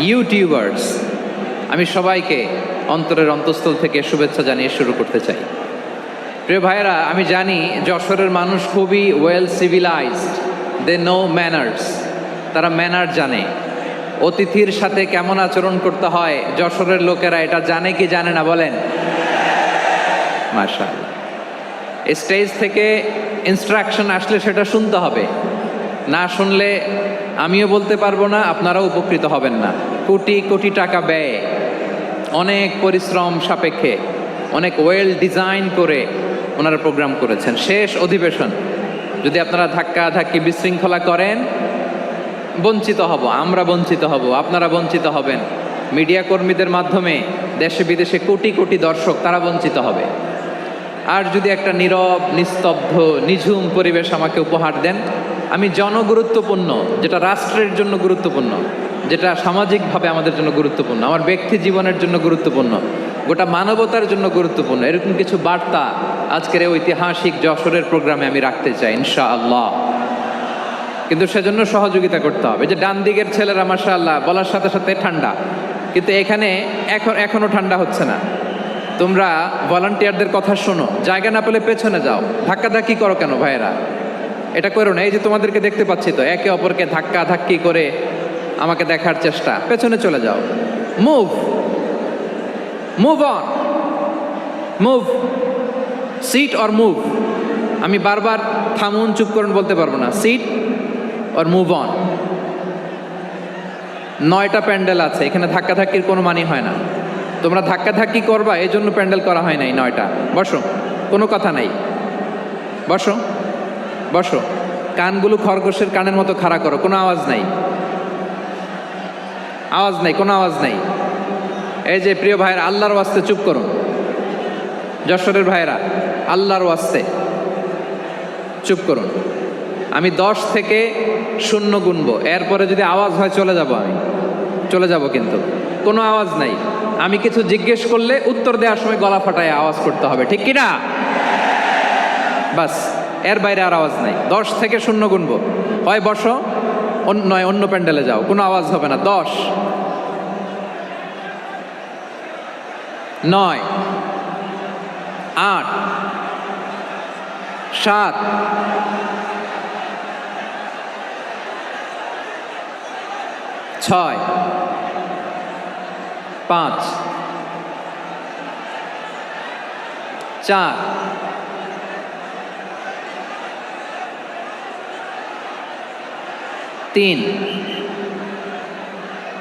YouTubers, আমি সবাইকে অন্তরের অন্তঃস্থল থেকে শুভেচ্ছা জানিয়ে শুরু করতে চাই। প্রিয় ভাইয়েরা, আমি জানি যশোরের মানুষ খুবই well civilised, they know manners, তারা ম্যানার জানে। অতিথির সাথে কেমন আচরণ করতে হয় যশোরের লোকেরা এটা জানে কি জানে না বলেন? মাশাআল্লাহ। স্টেজ থেকে ইনস্ট্রাকশন আসলে সেটা শুনতে হবে, না শুনলে আমিও বলতে পারবো না, আপনারাও উপকৃত হবেন না। কোটি কোটি টাকা ব্যয়, অনেক পরিশ্রম সাপেক্ষে, অনেক ওয়েল ডিজাইন করে ওনারা প্রোগ্রাম করেছেন। শেষ অধিবেশন যদি আপনারা ধাক্কা ধাক্কি বিশৃঙ্খলা করেন, বঞ্চিত হব, আমরা বঞ্চিত হব, আপনারা বঞ্চিত হবেন। মিডিয়া কর্মীদের মাধ্যমে দেশে বিদেশে কোটি কোটি দর্শক তারা বঞ্চিত হবে। আর যদি একটা নীরব, নিস্তব্ধ, নিঝুম পরিবেশ আমাকে উপহার দেন, আমি জনগুরুত্বপূর্ণ, যেটা রাষ্ট্রের জন্য গুরুত্বপূর্ণ, যেটা সামাজিকভাবে আমাদের জন্য গুরুত্বপূর্ণ, আমার ব্যক্তি জীবনের জন্য গুরুত্বপূর্ণ, গোটা মানবতার জন্য গুরুত্বপূর্ণ, এরকম কিছু বার্তা আজকের এই ঐতিহাসিক যশোরের প্রোগ্রামে আমি রাখতে চাই ইনশাআল্লাহ। কিন্তু সেজন্য সহযোগিতা করতে হবে। যে ডান দিকের ছেলেরা মাশাআল্লাহ বলার সাথে সাথে ঠান্ডা, কিন্তু এখানে এখনো ঠান্ডা হচ্ছে না। তোমরা ভলান্টিয়ারদের কথা শোনো, জায়গা না পেলে পেছনে যাও, ধাক্কাধাক্কি করো কেন ভাইয়েরা? এটা করো না। এই যে তোমাদেরকে দেখতে পাচ্ছি তো, একে অপরকে ধাক্কা ধাক্কি করে আমাকে দেখার চেষ্টা, পেছনে চলে যাও। Move move on, move, sit or move. আমি বারবার থামুন, চুপ করুন বলতে পারবো না। Sit or move on. 9টা প্যান্ডেল আছে, এখানে ধাক্কাধাক্কির কোনো মানি হয় না। তোমরা ধাক্কাধাক্কি করবা, এই জন্য প্যান্ডেল করা হয় নাই 9টা। বসো, কোনো কথা নাই, বসো বসো। কানগুলো খরগোশের কানের মতো খাড়া করো, কোনো আওয়াজ নাই, আওয়াজ নাই, কোনো আওয়াজ নাই। এই যে প্রিয় ভাইয়েরা, আল্লাহর ওয়াস্তে চুপ করুন। যশোরের ভাইয়েরা, আল্লাহর ওয়াস্তে চুপ করুন। আমি 10 থেকে 0 গুনবো, এরপরে যদি আওয়াজ হয় চলে যাব, আমি চলে যাব, কিন্তু কোনো আওয়াজ নাই। আমি কিছু জিজ্ঞেস করলে উত্তর দেওয়ার সময় গলা ফাটায় আওয়াজ করতে হবে, ঠিক কিনা? বাস, এর বাইরে আর আওয়াজ নাই। 10 থেকে 0 গুনবো, হয় বসো, নয় অন্য প্যান্ডেলে যাও, কোনো আওয়াজ হবে না। 10, 9, 8, 7, 6, 5, 4, 3,